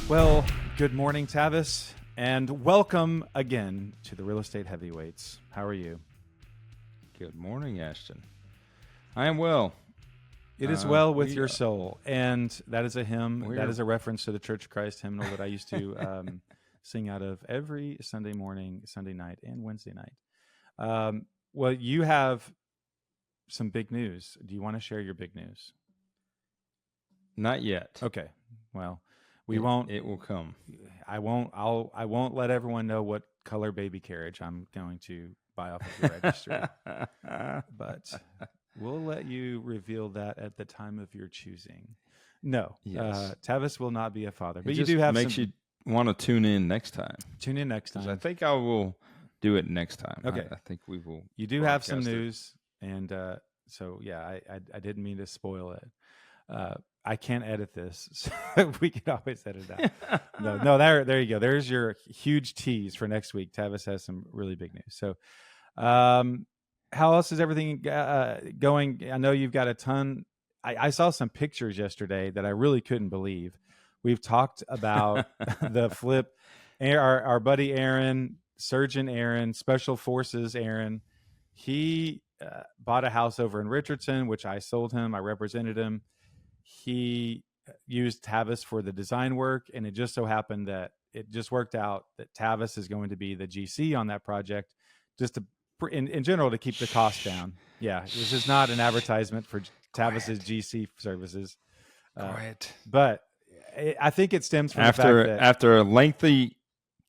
Well, good morning, Tavis, and welcome again to the Real Estate Heavyweights. How are you? Good morning, Ashton. I am well. It is well with your soul, and that is a hymn. That is a reference to the Church of Christ hymnal that I used to sing out of every Sunday morning, Sunday night, and Wednesday night. Well, you have some big news. Do you want to share your big news? Not yet. Okay. Well, we won't. It will come. I won't. I won't let everyone know what color baby carriage I'm going to buy off of your registry. But we'll let you reveal that at the time of your choosing. No, Yes. Tavis will not be a father, but It you just do have makes you want to tune in next time. Tune in next time. I think I will do it next time. Okay. I think we will. You do have some news, and so yeah, I didn't mean to spoil it. I can't edit this, so we can always edit it out. No, there you go. There's your huge tease for next week. Tavis has some really big news. So, how else is everything going? I know you've got a ton. I saw some pictures yesterday that I really couldn't believe. We've talked about the flip. Our buddy Aaron, Surgeon Aaron, Special Forces Aaron, he bought a house over in Richardson, which I sold him. I represented him. He used Tavis for the design work, and it just so happened that it just worked out that Tavis is going to be the GC on that project, just to, in general, to keep the cost down. Yeah, this is not an advertisement for Tavis's GC services. But I think it stems from the fact that after a lengthy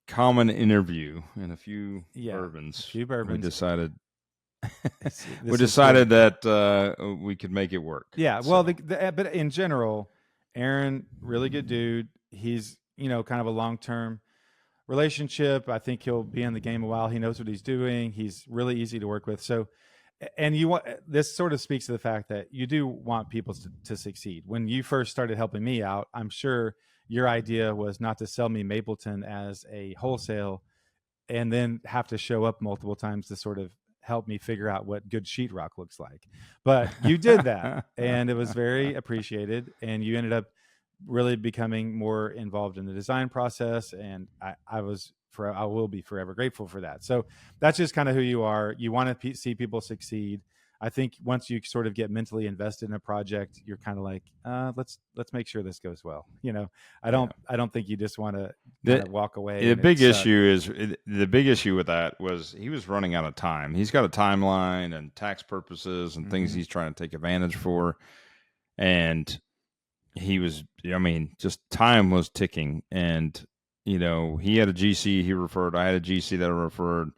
common interview and a few bourbons, we decided. We decided that we could make it work. Yeah, well, but in general, Aaron, really good dude. He's, kind of a long-term relationship. I think he'll be in the game a while. He knows what he's doing. He's really easy to work with. So, and this sort of speaks to the fact that you do want people to succeed. When you first started helping me out, I'm sure your idea was not to sell me Mapleton as a wholesale and then have to show up multiple times to sort of help me figure out what good sheetrock looks like. But you did that, and it was very appreciated, and you ended up really becoming more involved in the design process, and I will be forever grateful for that. So that's just kind of who you are. You want to see people succeed. I think once you sort of get mentally invested in a project, you're kind of like, let's make sure this goes well. I don't think you just want to walk away. The big issue with that was he was running out of time. He's got a timeline and tax purposes and things he's trying to take advantage for. And he was, just time was ticking. And, he had a GC he referred. I had a GC that I referred.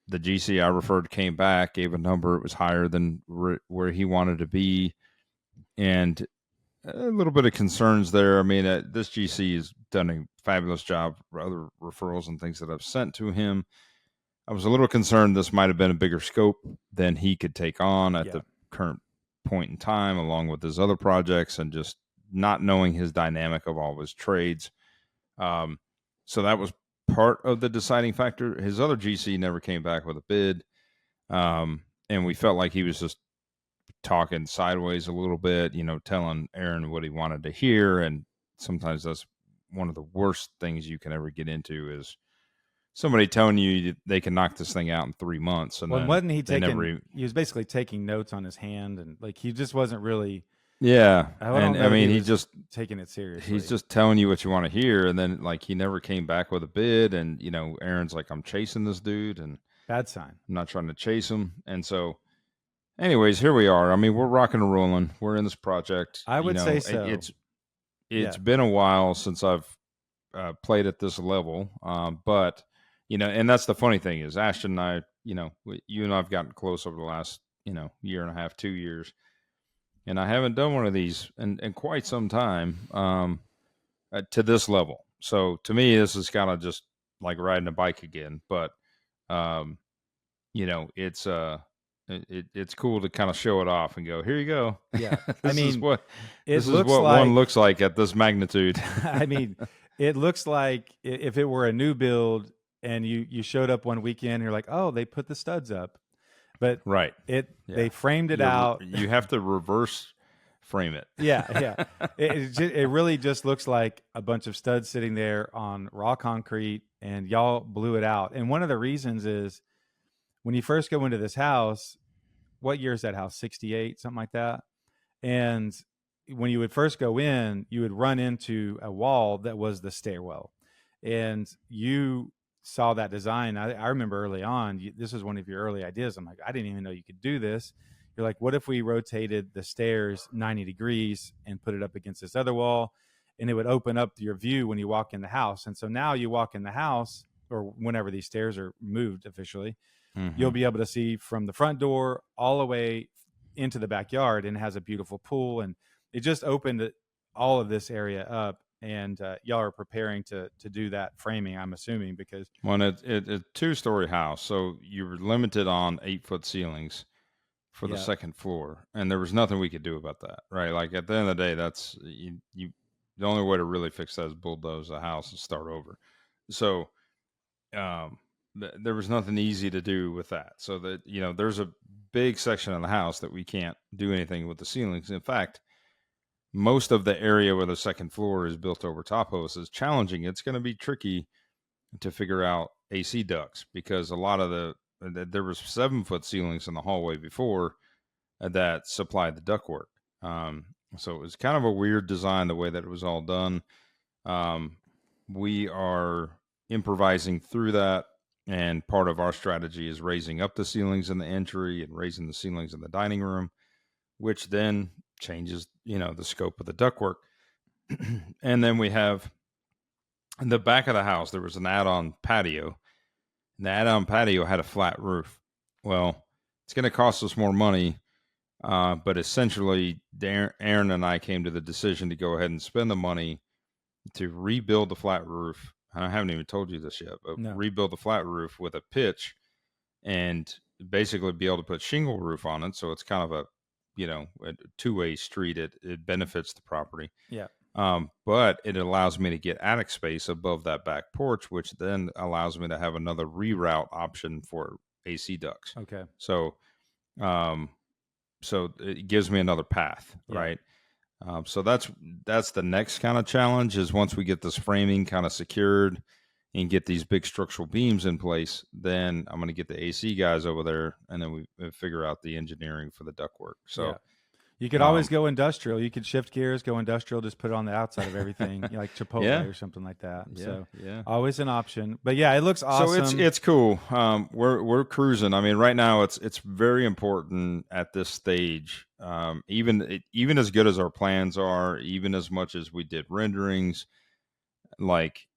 The GC I referred came back, gave a number. It was higher than where he wanted to be. And a little bit of concerns there. This GC has done a fabulous job for other referrals and things that I've sent to him. I was a little concerned this might have been a bigger scope than he could take on at the current point in time, along with his other projects, and just not knowing his dynamic of all of his trades. So that was part of the deciding factor. His other GC never came back with a bid. And we felt like he was just talking sideways a little bit, telling Aaron what he wanted to hear. And sometimes that's one of the worst things you can ever get into, is somebody telling you they can knock this thing out in 3 months. And wasn't he he was basically taking notes on his hand, and like, he just wasn't really. Yeah. He's just taking it seriously. He's just telling you what you want to hear. And then he never came back with a bid. And, Aaron's like, I'm chasing this dude, and bad sign. I'm not trying to chase him. And so anyways, here we are. We're rocking and rolling. We're in this project. I would say so. It's been a while since I've played at this level. But, and that's the funny thing is Ashton and I, you and I have gotten close over the last, year and a half, 2 years. And I haven't done one of these in quite some time to this level. So to me, this is kind of just like riding a bike again. But, it's cool to kind of show it off and go, here you go. Yeah. This is what one looks like at this magnitude. It looks like if it were a new build and you showed up one weekend and you're like, oh, they put the studs up. But right, they framed it out. You have to reverse frame it. Yeah. It really just looks like a bunch of studs sitting there on raw concrete, and y'all blew it out. And one of the reasons is when you first go into this house, what year is that house? 68, something like that. And when you would first go in, you would run into a wall that was the stairwell. And you saw that design. I remember early on, this was one of your early ideas. I'm like, I didn't even know you could do this. You're like, what if we rotated the stairs 90 degrees and put it up against this other wall, and it would open up your view when you walk in the house? And so now you walk in the house, or whenever these stairs are moved officially, you'll be able to see from the front door all the way into the backyard, and it has a beautiful pool. And it just opened all of this area up. And y'all are preparing to do that framing, I'm assuming, because it's a 2-story house, so you're limited on 8-foot ceilings for the second floor, and there was nothing we could do about that, right? Like at the end of the day, that's you. The only way to really fix that is bulldoze the house and start over. So, there was nothing easy to do with that. So that there's a big section of the house that we can't do anything with the ceilings. In fact, most of the area where the second floor is built over top of us is challenging. It's going to be tricky to figure out AC ducts, because a lot of there was 7-foot ceilings in the hallway before that supplied the ductwork. So it was kind of a weird design the way that it was all done. We are improvising through that, and part of our strategy is raising up the ceilings in the entry and raising the ceilings in the dining room, which then changes, the scope of the ductwork. And then we have in the back of the house, there was an add-on patio. And the add-on patio had a flat roof. Well, it's going to cost us more money, but essentially, Aaron and I came to the decision to go ahead and spend the money to rebuild the flat roof. I haven't even told you this yet, but rebuild the flat roof with a pitch and basically be able to put shingle roof on it. So it's kind of a two-way street. It benefits the property. Yeah. But it allows me to get attic space above that back porch, which then allows me to have another reroute option for AC ducts. Okay. So, so it gives me another path, right? So that's the next kind of challenge, is once we get this framing kind of secured and get these big structural beams in place, then I'm going to get the AC guys over there, and then we figure out the engineering for the ductwork. So you could always go industrial. You could shift gears, go industrial, just put it on the outside of everything, like Chipotle or something like that. So always an option. But yeah, it looks awesome. So it's cool. We're cruising. I mean, right now it's very important at this stage. Even as good as our plans are, even as much as we did renderings, like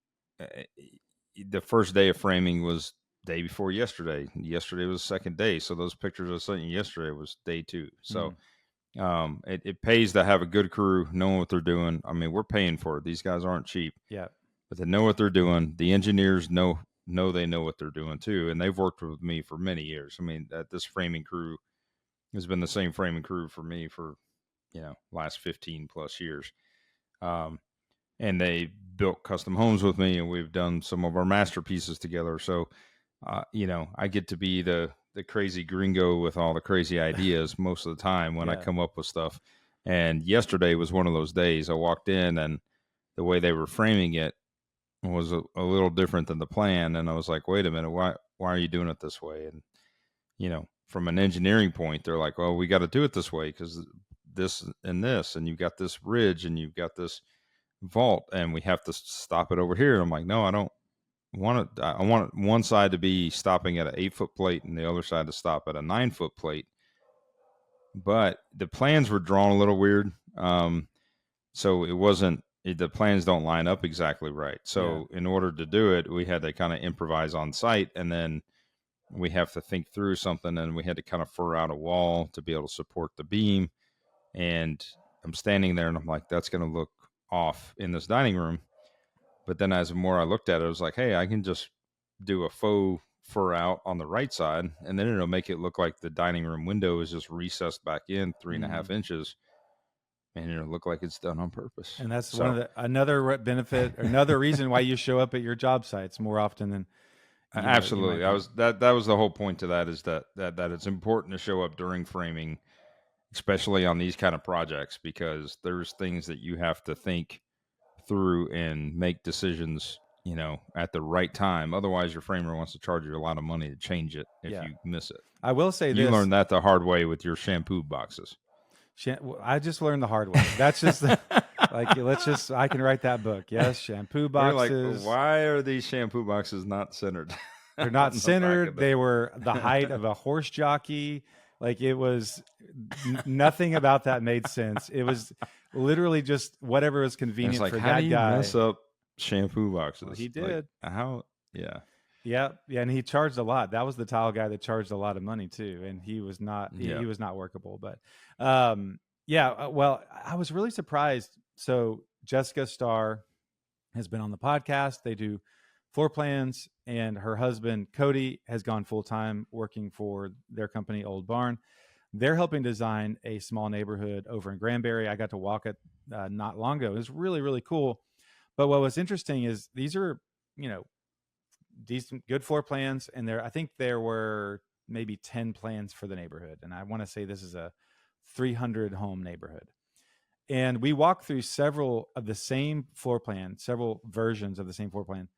the first day of framing was day before yesterday. Yesterday was the second day. So those pictures I sent you yesterday was day 2. So it pays to have a good crew, knowing what they're doing. I mean, we're paying for it. These guys aren't cheap. Yeah. But they know what they're doing. The engineers know they know what they're doing too. And they've worked with me for many years. I mean, this framing crew has been the same framing crew for me for, last 15 plus years. And they built custom homes with me, and we've done some of our masterpieces together. So, I get to be the crazy gringo with all the crazy ideas most of the time when I come up with stuff. And yesterday was one of those days. I walked in, and the way they were framing it was a little different than the plan. And I was like, wait a minute, why are you doing it this way? And, from an engineering point, they're like, well, we got to do it this way because this and this, and you've got this ridge and you've got this vault, and we have to stop it over here. And I'm like, no, I don't want it. I want one side to be stopping at an 8-foot plate and the other side to stop at a 9-foot plate. But the plans were drawn a little weird. So it wasn't, the plans don't line up exactly right. So in order to do it, we had to kind of improvise on site, and then we have to think through something, and we had to kind of fur out a wall to be able to support the beam. And I'm standing there and I'm like, that's going to look off in this dining room. But then as the more I looked at it, I was like, hey, I can just do a faux fur out on the right side, and then it'll make it look like the dining room window is just recessed back in 3.5 inches, and it'll look like it's done on purpose. And that's another benefit, another reason why you show up at your job sites more often than absolutely. That was the whole point to that, is that it's important to show up during framing, especially on these kind of projects, because there's things that you have to think through and make decisions, at the right time. Otherwise, your framer wants to charge you a lot of money to change it if Yeah. you miss it. I will say You this. learned that the hard way with your shampoo boxes. I just learned the hard way. That's just I can write that book. Yes, shampoo We're like, boxes. why are these shampoo boxes not centered? They're not on the back centered. of They were the height of a horse jockey. Like it was nothing about that made sense. It was literally just whatever was It's convenient like, for how that do you guy. mess up shampoo boxes? Well, he Like, did. how? Yeah. Yeah, and he charged a lot. That was the tile guy that charged a lot of money too, and he was not Yeah. he was not workable. But well, I was really surprised. So Jessica Starr has been on the podcast. They do floor plans, and her husband Cody has gone full time working for their company Old Barn. They're helping design a small neighborhood over in Granbury. I got to walk it not long ago. It was really, really cool. But what was interesting is these are, decent, good floor plans. And I think there were maybe 10 plans for the neighborhood. And I want to say this is a 300 home neighborhood. And we walked through several of the same floor plan, several versions of the same floor plan.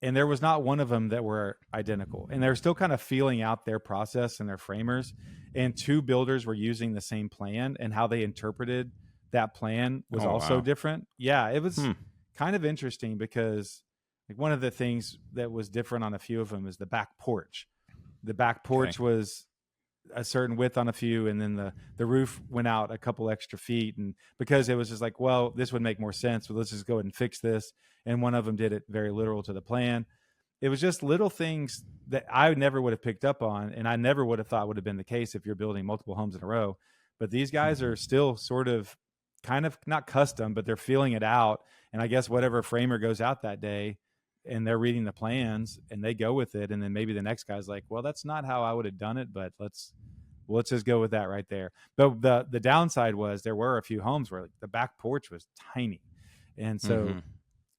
And there was not one of them that were identical. And they're still kind of feeling out their process and their framers. And two builders were using the same plan, and how they interpreted that plan was also different. Yeah, it was kind of interesting because like one of the things that was different on a few of them is the back porch. The back porch was a certain width on a few, and then the roof went out a couple extra feet, and because it was just like, well, this would make more sense, but let's just go ahead and fix this. And one of them did it very literal to the plan. It was just little things that I never would have picked up on, and I never would have thought would have been the case if you're building multiple homes in a row. But these guys are still sort of kind of not custom, but they're feeling it out. And I guess whatever framer goes out that day, and they're reading the plans and they go with it. And then maybe the next guy's like, well, that's not how I would have done it, but let's just go with that right there. But the downside was there were a few homes where like the back porch was tiny. And so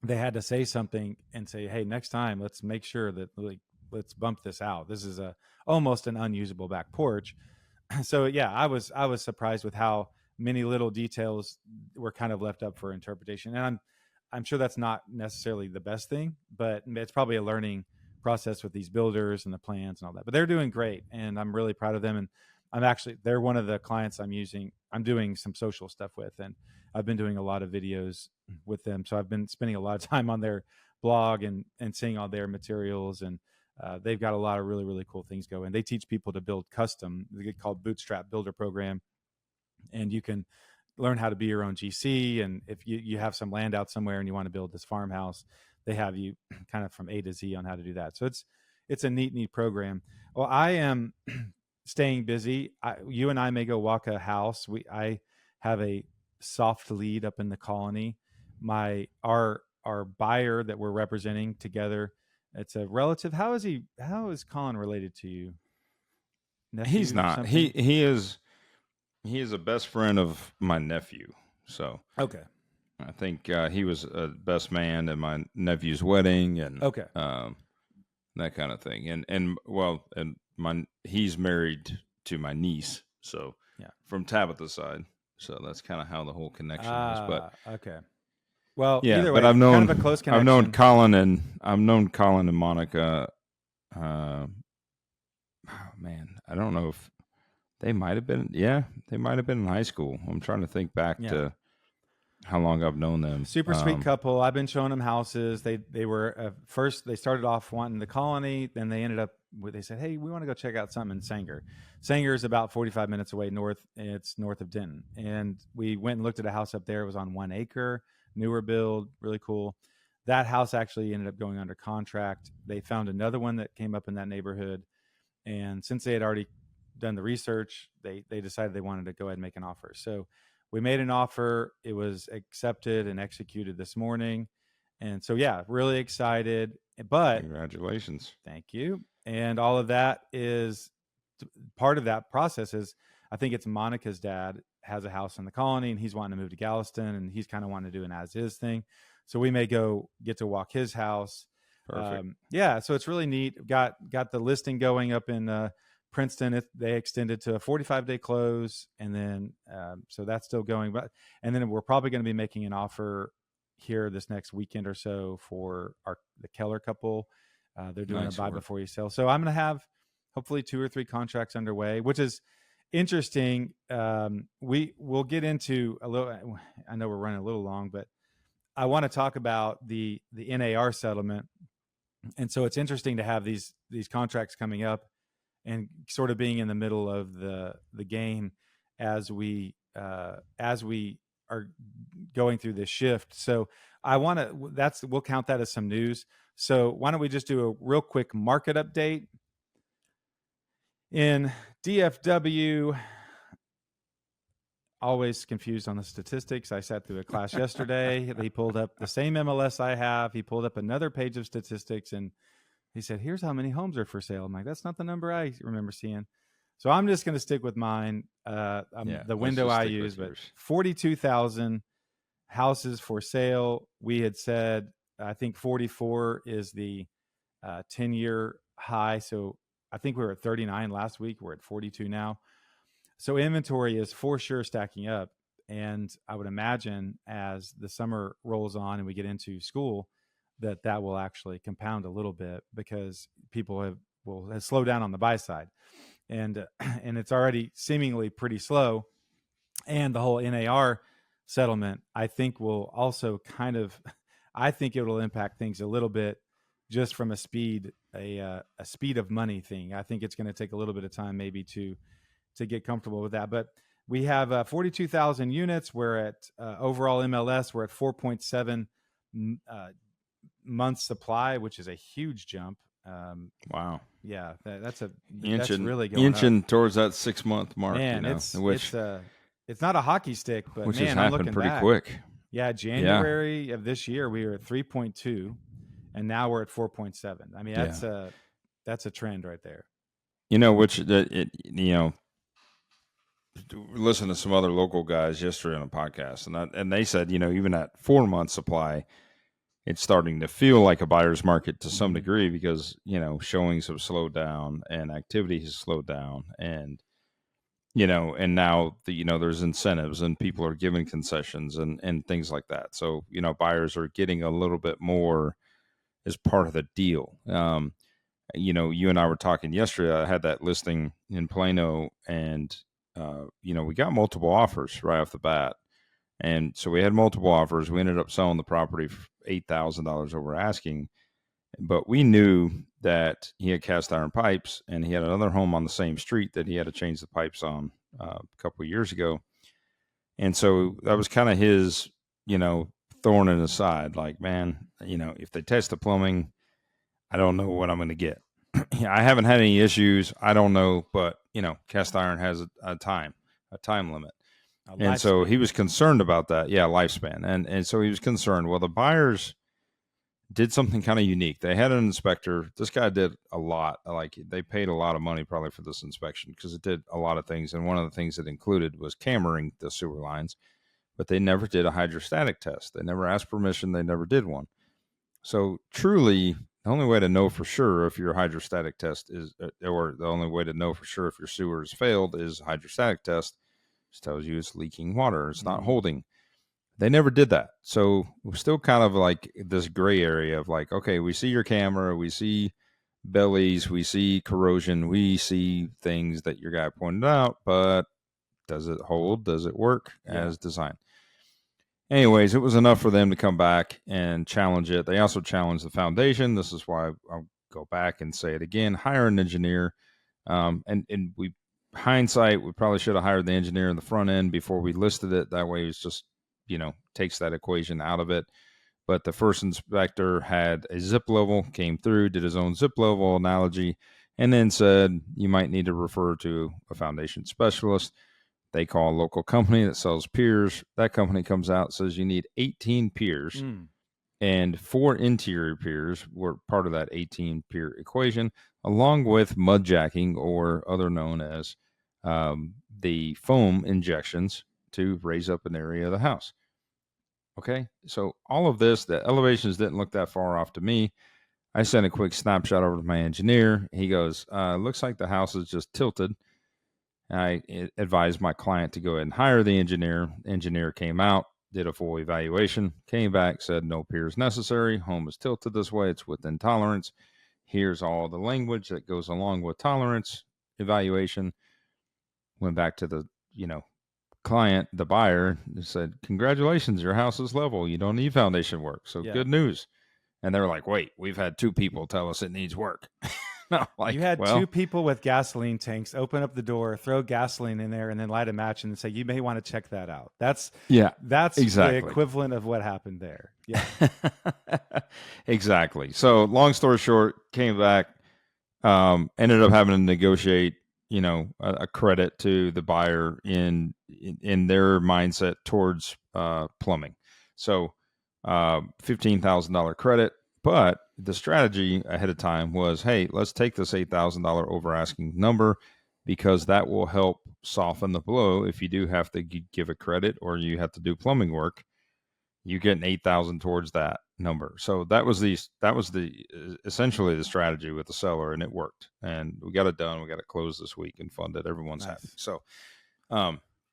they had to say something and say, hey, next time let's make sure that let's bump this out. This is almost an unusable back porch. So yeah, I was surprised with how many little details were kind of left up for interpretation. And I'm sure that's not necessarily the best thing, but it's probably a learning process with these builders and the plans and all that. But they're doing great, and I'm really proud of them. And they're one of the clients I'm doing some social stuff with, and I've been doing a lot of videos with them. So I've been spending a lot of time on their blog and seeing all their materials, and they've got a lot of really, really cool things going. They teach people to build custom. They get called Bootstrap Builder Program, and you can learn how to be your own GC. And if you have some land out somewhere and you want to build this farmhouse, they have you kind of from A to Z on how to do that. So it's a neat program. Well, I am staying busy. You and I may go walk a house. I have a soft lead up in the colony. Our buyer that we're representing together, it's a relative. How is Colin related to you? Nephew, he's not. Something? He is a best friend of my nephew. So okay, I think he was a best man at my nephew's wedding, and that kind of thing. And he's married to my niece, so from Tabitha's side. So that's kind of how the whole connection is. But okay, well, yeah. Either way, but I've known kind of a close connection. I've known Colin and Monica. Man, I don't know if they might have been. Yeah, they might have been in high school. I'm trying to think back to how long I've known them. Super sweet couple. I've been showing them houses. They were first. They started off wanting the colony. Then they ended up. They said, "Hey, we want to go check out something in Sanger." Sanger is about 45 minutes away north. It's north of Denton, and we went and looked at a house up there. It was on 1 acre, newer build, really cool. That house actually ended up going under contract. They found another one that came up in that neighborhood, and since they had already done the research, they decided they wanted to go ahead and make an offer. So we made an offer. It was accepted and executed this morning. And so, yeah, really excited. But congratulations. Thank you. And all of that is part of that process is, I think it's Monica's dad has a house in the colony and he's wanting to move to Galveston, and he's kind of wanting to do an as-is thing. So we may get to walk his house. Perfect. Yeah. So it's really neat. Got the listing going up in Princeton, they extended to a 45-day close, and then so that's still going. And then we're probably going to be making an offer here this next weekend or so for the Keller couple. They're doing Nice a buy work. before you sell. So I'm going to have hopefully 2 or 3 contracts underway, which is interesting. We'll get into a little. I know we're running a little long, but I want to talk about the NAR settlement. And so it's interesting to have these contracts coming up and sort of being in the middle of the game as we are going through this shift. So we'll count that as some news. So why don't we just do a real quick market update in DFW? Always confused on the statistics. I sat through a class yesterday. He pulled up the same MLS I have. He pulled up another page of statistics, and he said, "Here's how many homes are for sale." I'm like, "That's not the number I remember seeing." So I'm just going to stick with mine. The window I use, but 42,000 houses for sale. We had said, I think 44 is the 10-year high. So I think we were at 39 last week. We're at 42 now. So inventory is for sure stacking up. And I would imagine as the summer rolls on and we get into school, that will actually compound a little bit because people have slowed down on the buy side. And it's already seemingly pretty slow. And the whole NAR settlement, I think, will also I think it will impact things a little bit just from a speed of money thing. I think it's going to take a little bit of time maybe to get comfortable with that. But we have 42,000 units. We're at overall MLS, we're at 4.7 months supply, which is a huge jump. Wow. Yeah, that's really going inching up towards that 6-month mark. Man, it's not a hockey stick, but which man, has I'm happened looking pretty back. quick. Yeah, January of this year we were at 3.2, and now we're at 4.7. I mean, that's a trend right there. Listen to some other local guys yesterday on a podcast, and they said, even at 4 months supply, it's starting to feel like a buyer's market to some degree because, showings have slowed down and activity has slowed down. And, and now there's incentives and people are giving concessions and things like that. So, buyers are getting a little bit more as part of the deal. You and I were talking yesterday. I had that listing in Plano and, we got multiple offers right off the bat. And so we had multiple offers. We ended up selling the property for $8,000 over asking, but we knew that he had cast iron pipes and he had another home on the same street that he had to change the pipes on a couple of years ago. And so that was kind of his, thorn in his side. Like, man, if they test the plumbing, I don't know what I'm going to get. I haven't had any issues. I don't know, but cast iron has a time limit. And so he was concerned about that. Yeah, lifespan. And so he was concerned. Well, the buyers did something kind of unique. They had an inspector. This guy did a lot. Like, they paid a lot of money probably for this inspection because it did a lot of things. And one of the things it included was cameraing the sewer lines, but they never did a hydrostatic test. They never asked permission. They never did one. So truly, the only way to know for sure if your hydrostatic test is, or the only way to know for sure if your sewer has failed is a hydrostatic test. Tells you it's leaking water. It's not holding. They never did that. So we're still kind of like this gray area of like, okay, we see your camera, we see bellies, we see corrosion, we see things that your guy pointed out, but does it hold? Does it work as designed? Anyways, it was enough for them to come back and challenge it. They also challenged the foundation. This is why I'll go back and say it again. Hire an engineer. And we, hindsight, we probably should have hired the engineer in the front end before we listed it. That way it's just, takes that equation out of it. But the first inspector had a zip level, came through, did his own zip level analogy, and then said, you might need to refer to a foundation specialist. They call a local company that sells piers. That company comes out, says you need 18 piers. And 4 interior piers were part of that 18 pier equation, along with mud jacking, or other known as the foam injections to raise up an area of the house. Okay, so all of this, the elevations didn't look that far off to me. I sent a quick snapshot over to my engineer. He goes, looks like the house is just tilted. I advised my client to go ahead and hire the engineer. Engineer came out, did a full evaluation, came back, said no piers necessary. Home is tilted this way. It's within tolerance. Here's all the language that goes along with tolerance evaluation. Went back to the, client, the buyer, and said, congratulations, your house is level. You don't need foundation work. So good news. And they were like, wait, we've had 2 people tell us it needs work. You had 2 people with gasoline tanks open up the door, throw gasoline in there, and then light a match and say, you may want to check that out. That's exactly the equivalent of what happened there. Yeah. Exactly. So long story short, came back, ended up having to negotiate, a credit to the buyer in their mindset towards plumbing. So $15,000 credit. But the strategy ahead of time was, hey, let's take this $8,000 over asking number, because that will help soften the blow. If you do have to give a credit or you have to do plumbing work, you get an $8,000 towards that number. So that was essentially the strategy with the seller, and it worked. And we got it done. We got it closed this week and funded. Everyone's happy. So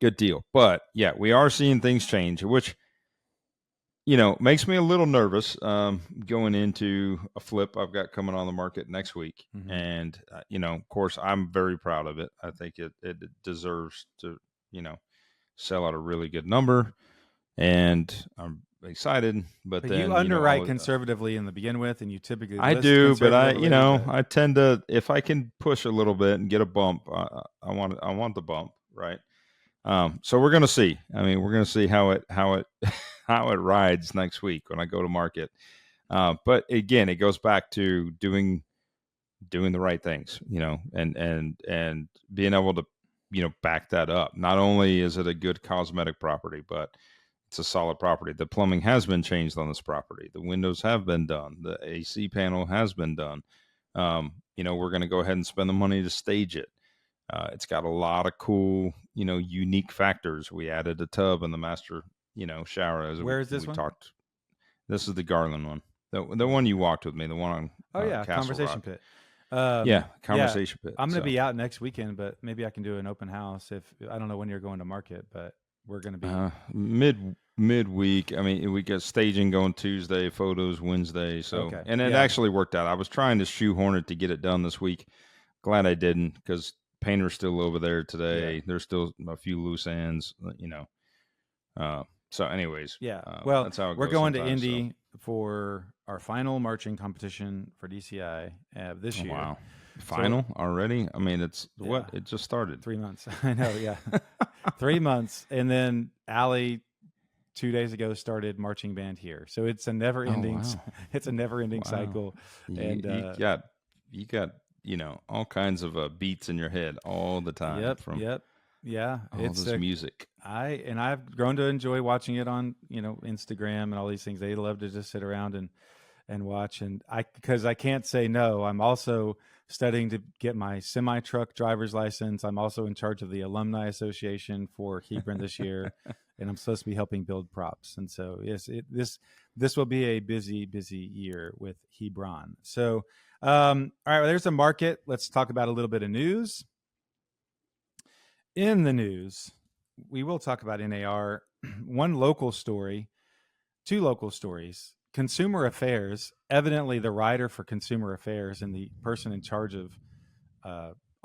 good deal. But yeah, we are seeing things change, which makes me a little nervous going into a flip I've got coming on the market next week. Mm-hmm. And, of course, I'm very proud of it. I think it deserves to, sell out a really good number. And I'm excited. But then you underwrite conservatively in the begin with, and you typically I do, but I tend to, if I can push a little bit and get a bump, I want the bump, right? So we're going to see. I mean, we're going to see how it how it rides next week when I go to market. But again, it goes back to doing the right things, and being able to, back that up. Not only is it a good cosmetic property, but it's a solid property. The plumbing has been changed on this property. The windows have been done. The AC panel has been done. We're going to go ahead and spend the money to stage it. It's got a lot of cool, unique factors. We added a tub in the master, shower. Where is this one? This is the Garland one. The one you walked with me, the one on Castle Conversation Rock. Pit. Conversation Pit. I'm going to be out next weekend, but maybe I can do an open house. I don't know when you're going to market, but we're going to be midweek. I mean, we got staging going Tuesday, photos Wednesday. So, and it actually worked out. I was trying to shoehorn it to get it done this week. Glad I didn't, because painter's still over there today. Yeah. There's still a few loose ends, So anyways, well, that's how it we're goes going to Indy for our final marching competition for DCI this year. Wow. Final already? I mean, it's what? It just started. 3 months. I know, yeah. 3 months. And then Allie 2 days ago started marching band here. So it's a never ending it's a never ending cycle. And you got all kinds of beats in your head all the time. Yep. Yeah. It's this music. I've grown to enjoy watching it on, Instagram and all these things. They love to just sit around and watch. And because I can't say no, I'm also studying to get my semi-truck driver's license. I'm also in charge of the Alumni Association for Hebron this year, and I'm supposed to be helping build props. And so, yes, this will be a busy year with Hebron. So, all right, well, there's a market. Let's talk about a little bit of news. In the news, we will talk about NAR. One local story, 2 local stories. Consumer Affairs, evidently the writer for Consumer Affairs and the person in charge of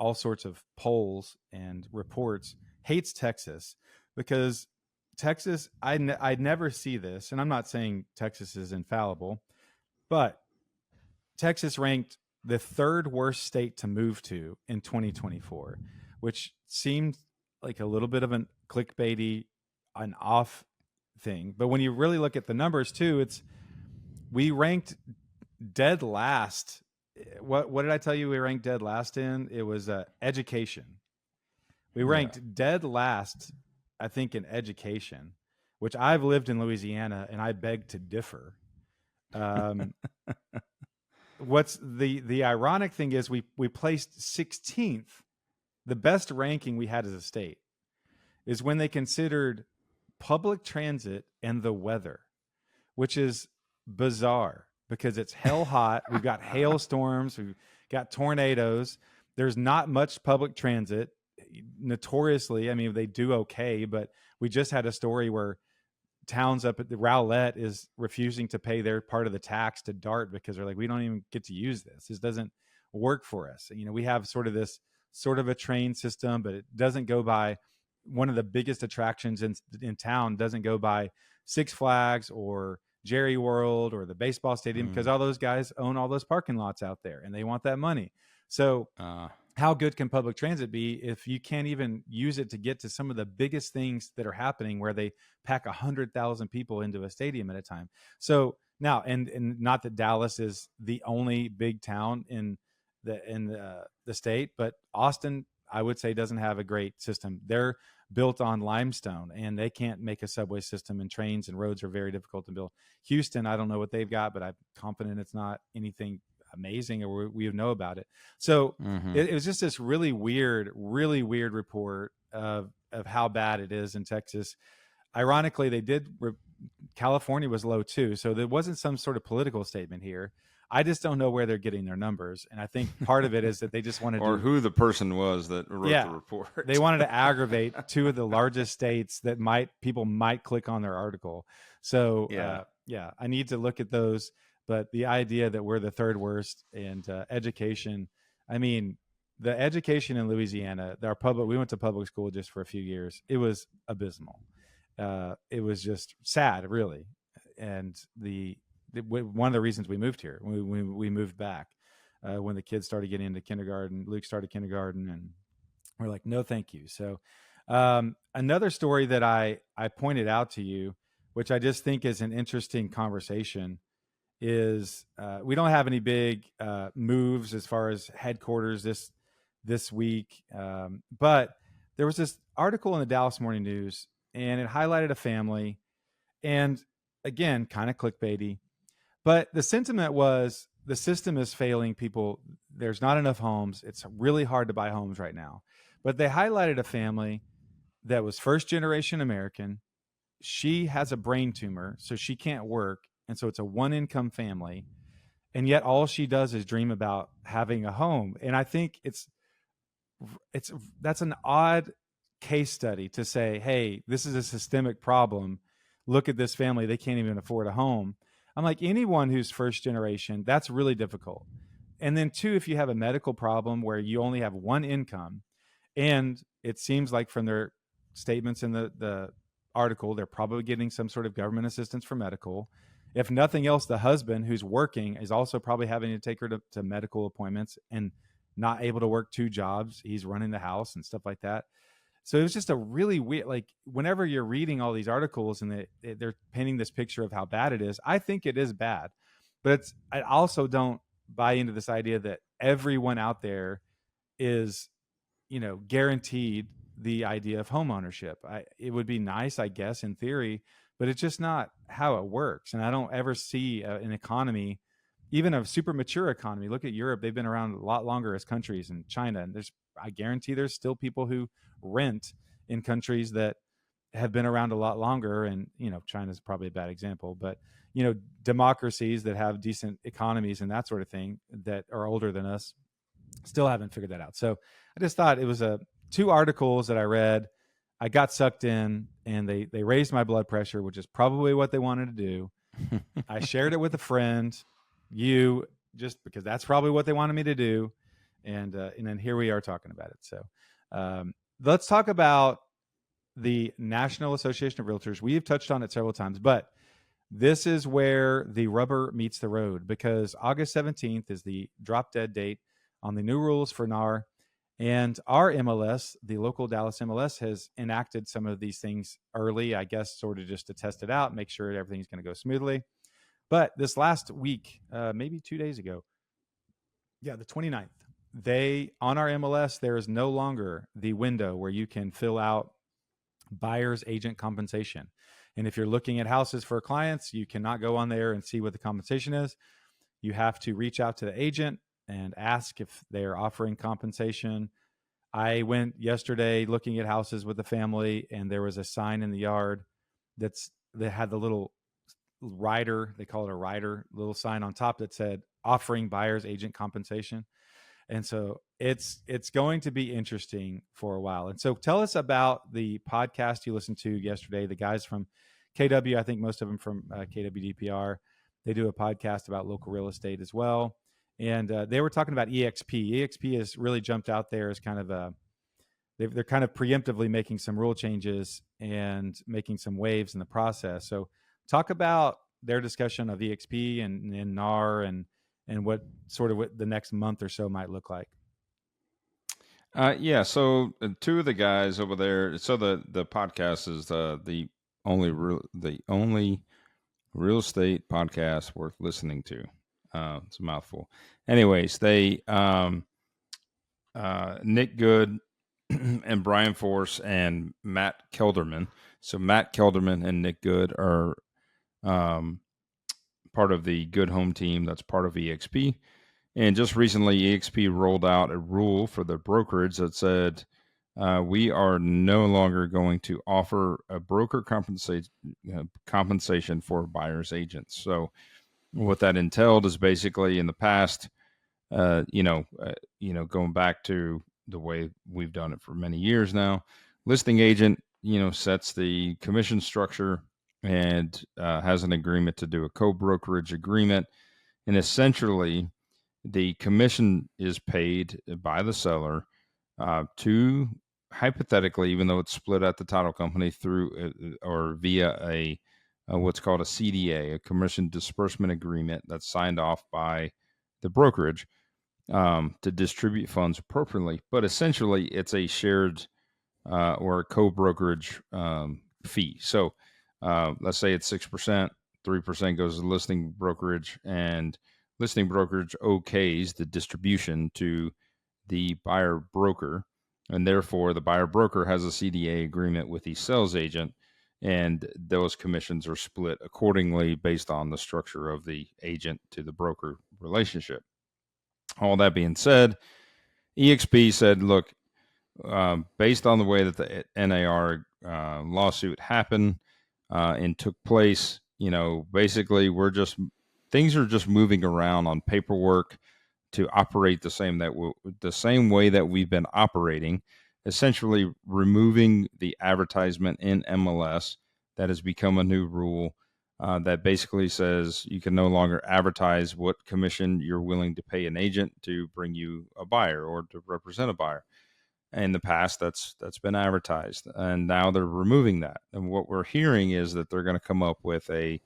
all sorts of polls and reports, hates Texas, because Texas, I'd never see this, and I'm not saying Texas is infallible, but Texas ranked the 3rd worst state to move to in 2024, which seemed like a little bit of an clickbaity, an off thing. But when you really look at the numbers too, we ranked dead last. What did I tell you we ranked dead last in? It was education. We ranked dead last, I think, in education, which I've lived in Louisiana, and I beg to differ. What's the ironic thing is we placed 16th. The best ranking we had as a state is when they considered public transit and the weather, which is bizarre. because it's hell hot. We've got hailstorms. We've got tornadoes. There's not much public transit. Notoriously, I mean, they do okay, but we just had a story where towns up at the Rowlett is refusing to pay their part of the tax to DART because they're like, we don't even get to use this. This doesn't work for us. You know, we have sort of a train system, but it doesn't go by one of the biggest attractions in town doesn't go by Six Flags or Jerry World or the baseball stadium because all those guys own all those parking lots out there and they want that money. So how good can public transit be if you can't even use it to get to some of the biggest things that are happening where they pack 100,000 people into a stadium at a time? So now, and not that Dallas is the only big town in the state, but Austin, I would say, doesn't have a great system. They're built on limestone and they can't make a subway system, and trains and roads are very difficult to build. Houston, I don't know what they've got, but I'm confident it's not anything amazing or we know about it. So it was just this really weird report of how bad it is in Texas. Ironically, California was low too. So there wasn't some sort of political statement here. I just don't know where they're getting their numbers. And I think part of it is that they just wanted or who the person was that wrote the report. They wanted to aggravate two of the largest states that people might click on their article. So I need to look at those. But the idea that we're the third worst and education, I mean, the education in Louisiana, we went to public school just for a few years. It was abysmal. It was just sad, really. And one of the reasons we moved here, we moved back when the kids started getting into kindergarten. Luke started kindergarten, and we're like, no, thank you. So another story that I pointed out to you, which I just think is an interesting conversation, is we don't have any big moves as far as headquarters this week, but there was this article in the Dallas Morning News, and it highlighted a family, and again, kind of clickbaity, but the sentiment was the system is failing people. There's not enough homes. It's really hard to buy homes right now. But they highlighted a family that was first generation American. She has a brain tumor, so she can't work. And so it's a one income family. And yet all she does is dream about having a home. And I think that's an odd case study to say, hey, this is a systemic problem. Look at this family. They can't even afford a home. I'm like, anyone who's first generation, that's really difficult. And then two, if you have a medical problem where you only have one income, and it seems like from their statements in the article, they're probably getting some sort of government assistance for medical. If nothing else, the husband who's working is also probably having to take her to medical appointments and not able to work two jobs. He's running the house and stuff like that. So it was just a really weird, like whenever you're reading all these articles and they're painting this picture of how bad it is, I think it is bad. But I also don't buy into this idea that everyone out there is, guaranteed the idea of home ownership. It would be nice, I guess, in theory, but it's just not how it works. And I don't ever see an economy, even a super mature economy. Look at Europe. They've been around a lot longer as countries, and China. And I guarantee there's still people who rent in countries that have been around a lot longer. And, China's probably a bad example, but, democracies that have decent economies and that sort of thing that are older than us still haven't figured that out. So I just thought it was two articles that I read. I got sucked in, and they raised my blood pressure, which is probably what they wanted to do. I shared it with a friend, just because that's probably what they wanted me to do. And then here we are talking about it. So let's talk about the National Association of Realtors. We have touched on it several times, but this is where the rubber meets the road, because August 17th is the drop dead date on the new rules for NAR. And our MLS, the local Dallas MLS, has enacted some of these things early, I guess, sort of just to test it out, make sure everything's going to go smoothly. But this last week, maybe 2 days ago, the 29th, on our MLS, there is no longer the window where you can fill out buyer's agent compensation. And if you're looking at houses for clients, you cannot go on there and see what the compensation is. You have to reach out to the agent and ask if they're offering compensation. I went yesterday looking at houses with the family, and there was a sign in the yard that had the little rider. They call it a rider, little sign on top that said offering buyer's agent compensation. And so it's going to be interesting for a while. And so tell us about the podcast you listened to yesterday. The guys from KW, I think most of them from KWDPR, they do a podcast about local real estate as well. And they were talking about EXP. EXP has really jumped out there as kind of they're kind of preemptively making some rule changes and making some waves in the process. So talk about their discussion of EXP and NAR and what the next month or so might look like. Yeah. So two of the guys over there. So the podcast is the only real estate podcast worth listening to. It's a mouthful. Anyways, they Nick Good and Brian Force and Matt Kelderman. So Matt Kelderman and Nick Good are part of the Good Home team that's part of EXP. And just recently, EXP rolled out a rule for the brokerage that said we are no longer going to offer a broker compensation for buyer's agents. So what that entailed is basically in the past, going back to the way we've done it for many years now, listing agent, sets the commission structure and has an agreement to do a co-brokerage agreement. And essentially, the commission is paid by the seller to, hypothetically, even though it's split at the title company through or via a what's called a CDA, a commission disbursement agreement that's signed off by the brokerage to distribute funds appropriately. But essentially, it's a shared or a co-brokerage fee. So let's say it's 6%, 3% goes to listing brokerage, and listing brokerage okays the distribution to the buyer broker, and therefore the buyer broker has a CDA agreement with the sales agent, and those commissions are split accordingly based on the structure of the agent to the broker relationship. All that being said, EXP said, look, based on the way that the NAR lawsuit happened and took place, basically things are just moving around on paperwork to operate the same way that we've been operating, essentially removing the advertisement in MLS that has become a new rule that basically says you can no longer advertise what commission you're willing to pay an agent to bring you a buyer or to represent a buyer. In the past, that's been advertised, and now they're removing that. And what we're hearing is that they're going to come up with a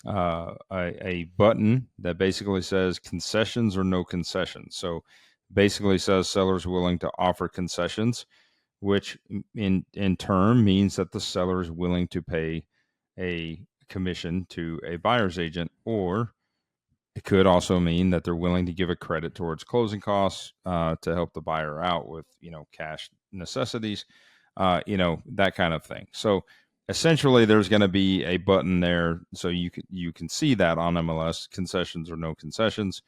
button that basically says concessions or no concessions. So basically says sellers willing to offer concessions, which in turn means that the seller is willing to pay a commission to a buyer's agent, or it could also mean that they're willing to give a credit towards closing costs to help the buyer out with, cash necessities, that kind of thing. So essentially, there's going to be a button there, so you can see that on MLS, concessions or no concessions.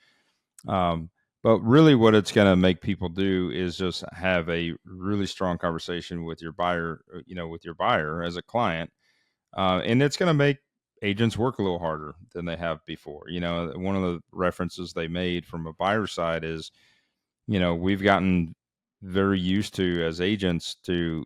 But really, what it's going to make people do is just have a really strong conversation with your buyer, as a client, and it's going to make agents work a little harder than they have before. One of the references they made from a buyer side is, we've gotten very used to as agents to,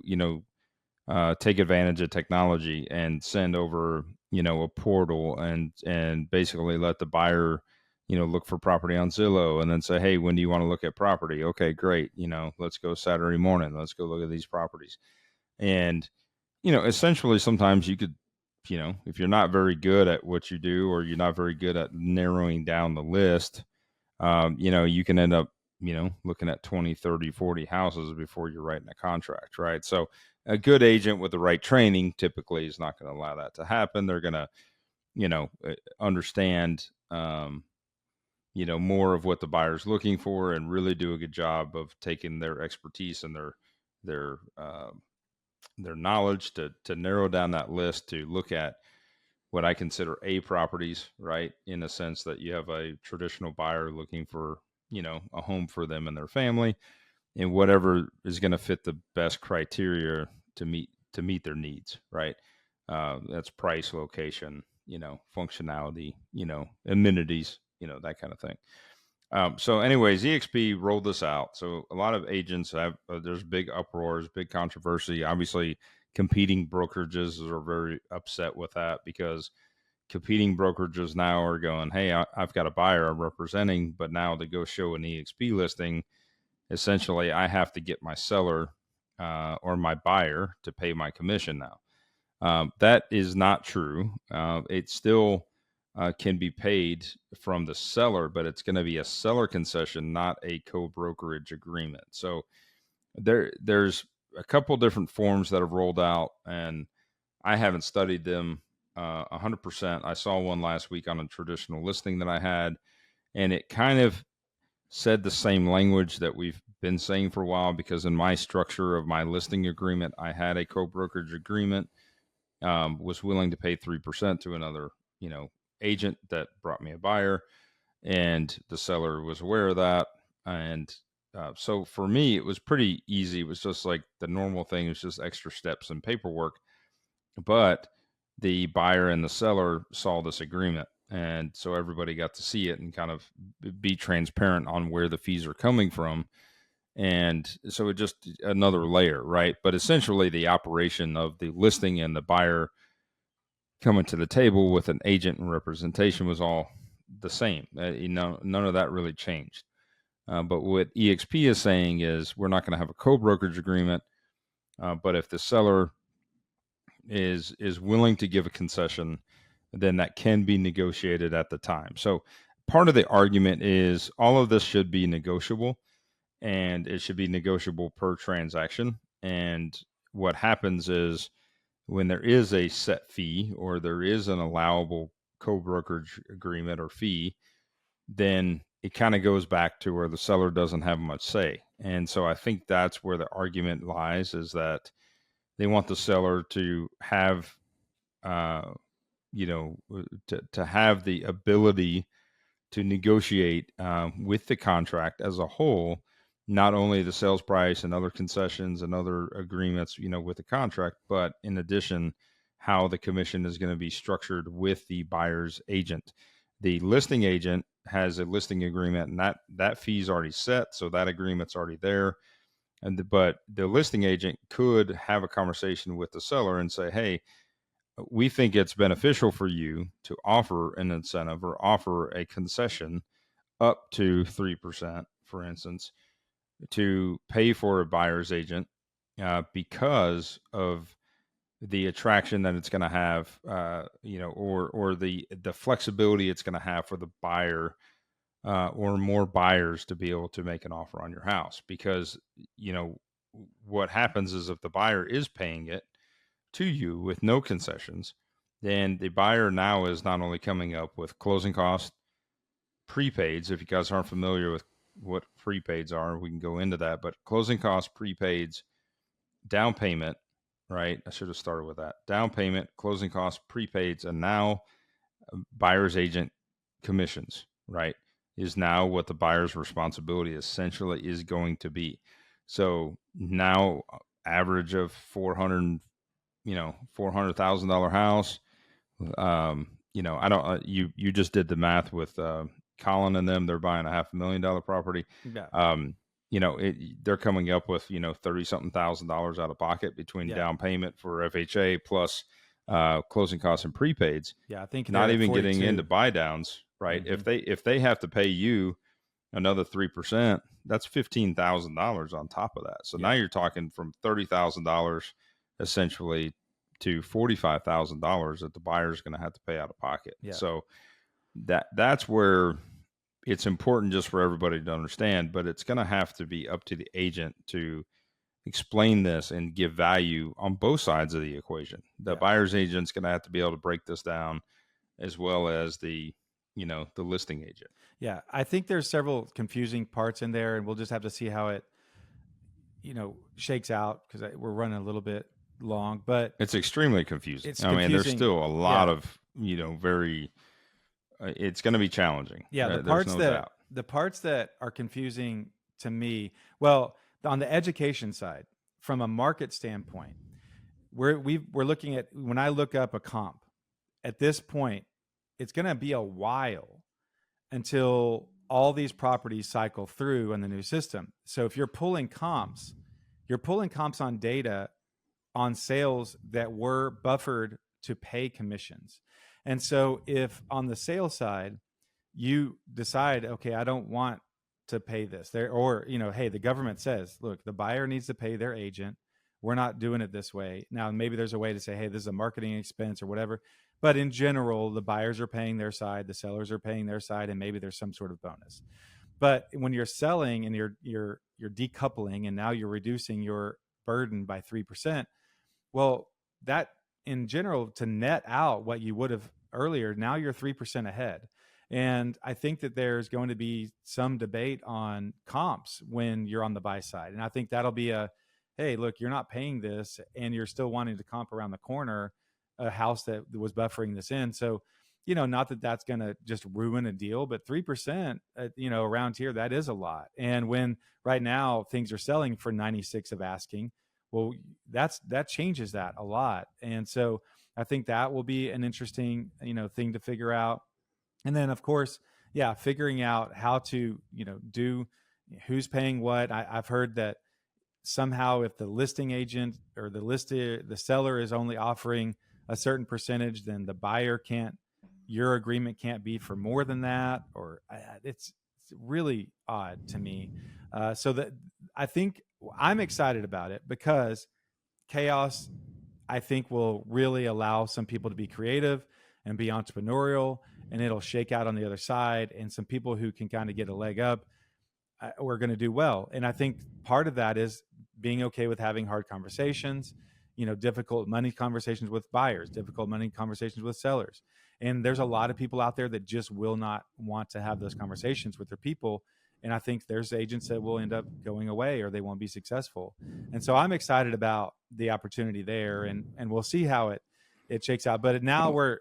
take advantage of technology and send over, a portal and basically let the buyer, look for property on Zillow and then say, hey, when do you want to look at property? Okay, great. Let's go Saturday morning. Let's go look at these properties. And, essentially sometimes you could, if you're not very good at what you do, or you're not very good at narrowing down the list, you can end up, looking at 20, 30, 40 houses before you're writing a contract, right? So a good agent with the right training typically is not going to allow that to happen. They're going to, understand, more of what the buyer's looking for and really do a good job of taking their expertise and their knowledge to narrow down that list to look at what I consider A properties, right? In the sense that you have a traditional buyer looking for, a home for them and their family, and whatever is going to fit the best criteria to meet their needs, right? That's price, location, functionality, amenities, that kind of thing. So anyways, EXP rolled this out. So a lot of agents have, there's big uproars, big controversy. Obviously, competing brokerages are very upset with that because competing brokerages now are going, hey, I've got a buyer I'm representing, but now to go show an EXP listing, essentially I have to get my seller or my buyer to pay my commission now. That is not true. It still can be paid from the seller, but it's going to be a seller concession, not a co-brokerage agreement. So there's a couple different forms that have rolled out, and I haven't studied them 100%. I saw one last week on a traditional listing that I had, and it kind of said the same language that we've been saying for a while, because in my structure of my listing agreement, I had a co-brokerage agreement, was willing to pay 3% to another, agent that brought me a buyer, and the seller was aware of that. And so for me, it was pretty easy. It was just like the normal thing. It was just extra steps and paperwork. But the buyer and the seller saw this agreement. And so everybody got to see it and kind of be transparent on where the fees are coming from. And so it just another layer, right? But essentially the operation of the listing and the buyer coming to the table with an agent and representation was all the same. None of that really changed. But what EXP is saying is we're not going to have a co-brokerage agreement, but if the seller is willing to give a concession, then that can be negotiated at the time. So part of the argument is all of this should be negotiable, and it should be negotiable per transaction. And what happens is when there is a set fee or there is an allowable co-brokerage agreement or fee, then it kind of goes back to where the seller doesn't have much say. And so I think that's where the argument lies, is that they want the seller to have, to have the ability to negotiate with the contract as a whole, not only the sales price and other concessions and other agreements, with the contract, but in addition, how the commission is going to be structured with the buyer's agent. The listing agent has a listing agreement, and that fee is already set, so that agreement's already there. But the listing agent could have a conversation with the seller and say, hey, we think it's beneficial for you to offer an incentive or offer a concession up to 3%, for instance, to pay for a buyer's agent because of the attraction that it's going to have, or the flexibility it's going to have for the buyer or more buyers to be able to make an offer on your house. Because, what happens is if the buyer is paying it to you with no concessions, then the buyer now is not only coming up with closing costs, prepaids. If you guys aren't familiar with what prepaids are, we can go into that. But closing costs, prepaids, down payment, right? I should have started with that. Down payment, closing costs, prepaids, and now buyer's agent commissions, right, is now what the buyer's responsibility essentially is going to be. So now average of $400,000 house. I don't. You just did the math with Colin and them. They're buying a $500,000 property. Yeah. They're coming up with $30-something thousand out of pocket between down payment for FHA plus closing costs and prepaids. Yeah, I think not even getting into buy downs, right? Mm-hmm. If they have to pay you another 3%, that's $15,000 on top of that. So now you're talking from $30,000 essentially to $45,000 that the buyer's going to have to pay out of pocket. Yeah. So that's where it's important just for everybody to understand, but it's going to have to be up to the agent to explain this and give value on both sides of the equation. The buyer's agent's going to have to be able to break this down, as well as the listing agent. Yeah, I think there's several confusing parts in there, and we'll just have to see how it, shakes out, because we're running a little bit long. But it's extremely confusing. I mean, there's still a lot of very. It's going to be challenging. Yeah, the parts that are confusing to me. Well, on the education side, from a market standpoint, we're looking at, when I look up a comp, at this point, it's going to be a while until all these properties cycle through in the new system. So if you're pulling comps on data on sales that were buffered to pay commissions. And so if on the sales side, you decide, okay, I don't want to pay this there, or, hey, the government says, look, the buyer needs to pay their agent. We're not doing it this way. Now, maybe there's a way to say, hey, this is a marketing expense or whatever. But in general, the buyers are paying their side, the sellers are paying their side, and maybe there's some sort of bonus. But when you're selling and you're decoupling, and now you're reducing your burden by 3%, well, that in general, to net out what you would have earlier, now you're 3% ahead. And I think that there's going to be some debate on comps when you're on the buy side. And I think that'll be hey, look, you're not paying this and you're still wanting to comp around the corner a house that was buffering this in. So, not that that's going to just ruin a deal, but 3%, around here, that is a lot. And when right now things are selling for 96 of asking, well, that changes that a lot. And so I think that will be an interesting, thing to figure out. And then, of course, figuring out how to, do who's paying what. I've heard that somehow if the listing agent or the seller is only offering a certain percentage, then the buyer your agreement can't be for more than that, or it's really odd to me. So that I think I'm excited about it because chaos, I think, will really allow some people to be creative and be entrepreneurial, and it'll shake out on the other side. And some people who can kind of get a leg up, we're going to do well. And I think part of that is being okay with having hard conversations, difficult money conversations with buyers, difficult money conversations with sellers. And there's a lot of people out there that just will not want to have those conversations with their people. And I think there's agents that will end up going away or they won't be successful. And so I'm excited about the opportunity there, and we'll see how it shakes out. But now we're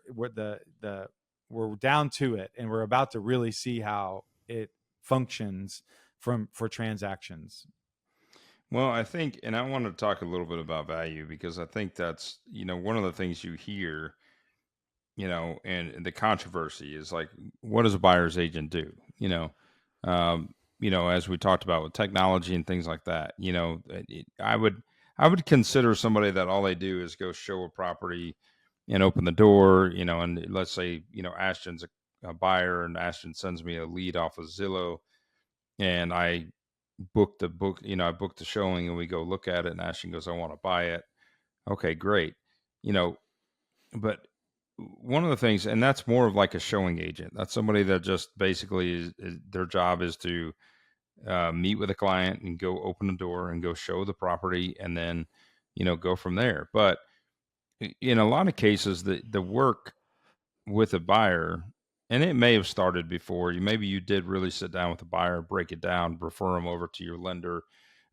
down to it, and we're about to really see how it functions for transactions. Well, I think, and I want to talk a little bit about value because I think that's, one of the things you hear, and the controversy is like, what does a buyer's agent do? As we talked about with technology and things like that, I would consider somebody that all they do is go show a property and open the door, and let's say, Ashton's a buyer and Ashton sends me a lead off of Zillow, and I booked the showing and we go look at it and Ashton goes, I want to buy it. Okay, great. But one of the things, and that's more of like a showing agent. That's somebody that just basically their job is to meet with a client and go open the door and go show the property and then, go from there. But in a lot of cases, the work with a buyer, and it may have started before maybe you did really sit down with a buyer, break it down, refer them over to your lender,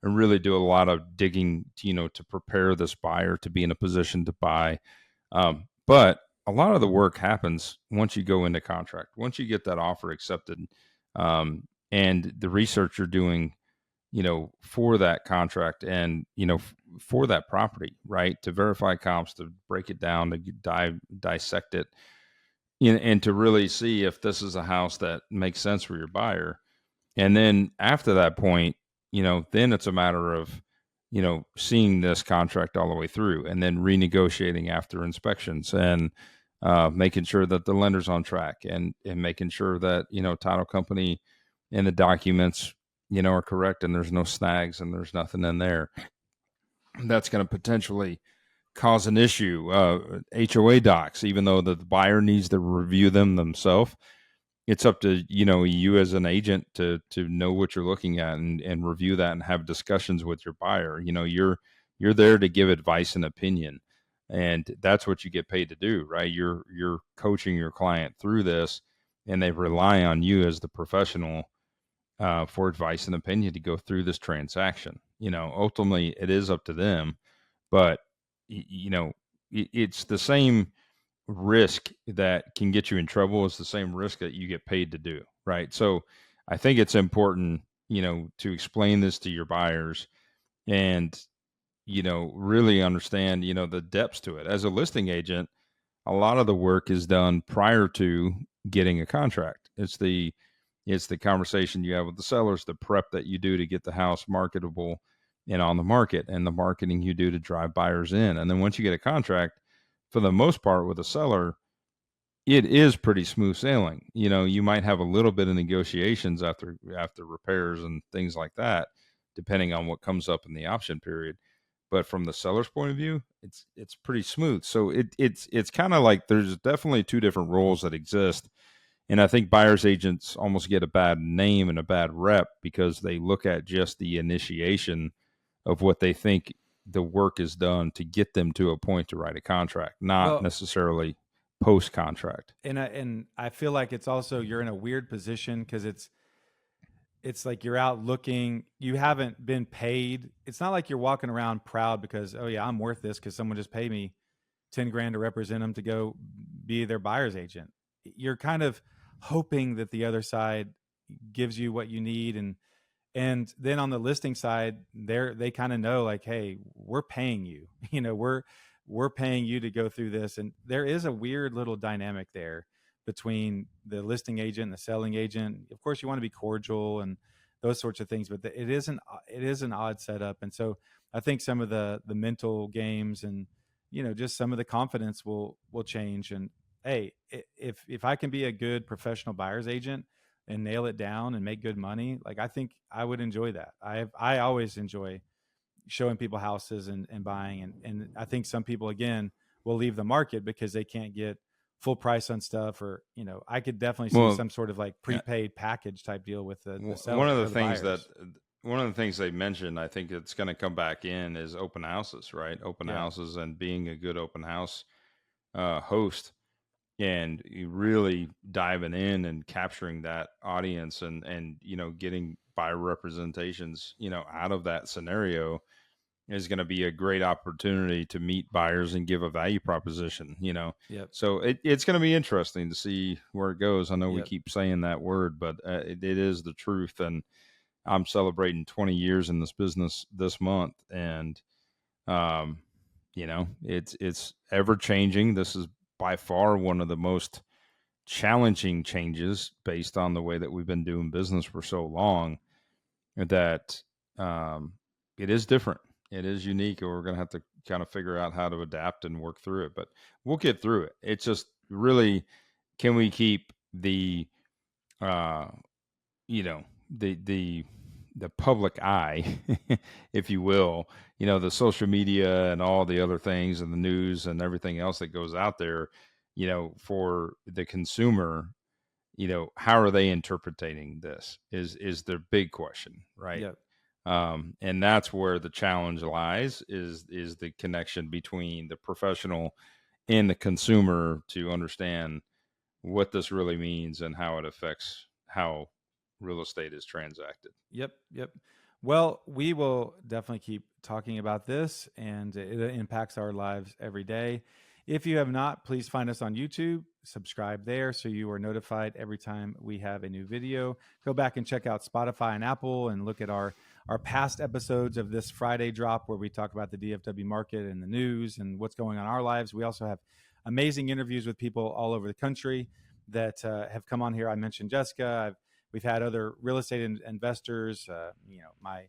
and really do a lot of digging, to prepare this buyer to be in a position to buy. But a lot of the work happens once you go into contract, once you get that offer accepted, and the research you're doing, for that contract and, for that property, right? To verify comps, to break it down, to dissect it, and to really see if this is a house that makes sense for your buyer. And then after that point, then it's a matter of, seeing this contract all the way through and then renegotiating after inspections and making sure that the lender's on track and making sure that, title company and the documents, are correct and there's no snags and there's nothing in there that's going to potentially cause an issue. HOA docs, even though the buyer needs to review them themselves, it's up to, you as an agent to know what you're looking at and review that and have discussions with your buyer. You're there to give advice and opinion, and that's what you get paid to do, right? You're coaching your client through this, and they rely on you as the professional for advice and opinion to go through this transaction. Ultimately it is up to them, but it's the same risk that can get you in trouble as the same risk that you get paid to do, right? So I think it's important, to explain this to your buyers and, really understand, the depths to it. As a listing agent, a lot of the work is done prior to getting a contract. It's the conversation you have with the sellers, the prep that you do to get the house marketable and on the market, and the marketing you do to drive buyers in. And then once you get a contract, for the most part with a seller, it is pretty smooth sailing. You might have a little bit of negotiations after repairs and things like that, depending on what comes up in the option period. But from the seller's point of view, it's pretty smooth. So it's kind of like there's definitely two different roles that exist. And I think buyer's agents almost get a bad name and a bad rep because they look at just the initiation of what they think the work is done to get them to a point to write a contract, not necessarily post contract. And I feel like it's also, you're in a weird position because it's like you're out looking, you haven't been paid. It's not like you're walking around proud because, oh yeah, I'm worth this because someone just paid me 10 grand to represent them to go be their buyer's agent. You're kind of hoping that the other side gives you what you need. And then on the listing side, they kind of know like, hey, we're paying you, we're paying you to go through this. And there is a weird little dynamic there between the listing agent and the selling agent. Of course, you want to be cordial and those sorts of things, but it is an odd setup. And so I think some of the mental games and, just some of the confidence will change. And hey, if I can be a good professional buyer's agent and nail it down and make good money, like I think I would enjoy that. I always enjoy showing people houses and buying. And I think some people, again, will leave the market because they can't get full price on stuff, or, I could definitely see some sort of like prepaid package type deal with the seller. One of the things they mentioned, I think it's going to come back in, is open houses, right? Open houses and being a good open house host, and you really diving in and capturing that audience and getting buyer representations, out of that scenario is going to be a great opportunity to meet buyers and give a value proposition, Yep. So it's going to be interesting to see where it goes. I know we keep saying that word, but it is the truth. And I'm celebrating 20 years in this business this month. And, it's ever changing. This is by far one of the most challenging changes based on the way that we've been doing business for so long, that it is different. It is unique, and we're going to have to kind of figure out how to adapt and work through it, but we'll get through it. It's just really, can we keep the public eye, if you will, the social media and all the other things and the news and everything else that goes out there, for the consumer, how are they interpreting this is their big question, right? Yep. And that's where the challenge lies, is the connection between the professional and the consumer to understand what this really means and how it affects how real estate is transacted. Yep. Well, we will definitely keep talking about this, and it impacts our lives every day. If you have not, please find us on YouTube, subscribe there so you are notified every time we have a new video. Go back and check out Spotify and Apple and look at our past episodes of this Friday drop where we talk about the DFW market and the news and what's going on in our lives. We also have amazing interviews with people all over the country that have come on here. I mentioned Jessica. We've had other real estate investors. My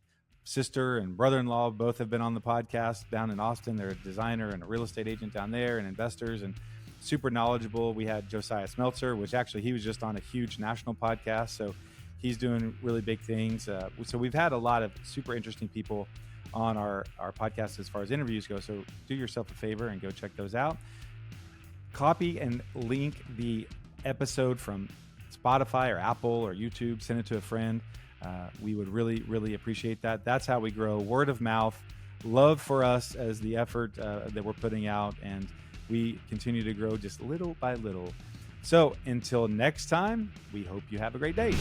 sister and brother-in-law both have been on the podcast down in Austin. They're a designer and a real estate agent down there, and investors, and super knowledgeable. We had Josiah Smeltzer, which actually he was just on a huge national podcast, so he's doing really big things. So we've had a lot of super interesting people on our podcast as far as interviews go. So do yourself a favor and go check those out. Copy and link the episode from Spotify or Apple or YouTube. Send it to a friend. We would really, really appreciate that. That's how we grow. Word of mouth, love for us as the effort that we're putting out, and we continue to grow just little by little. So until next time, we hope you have a great day.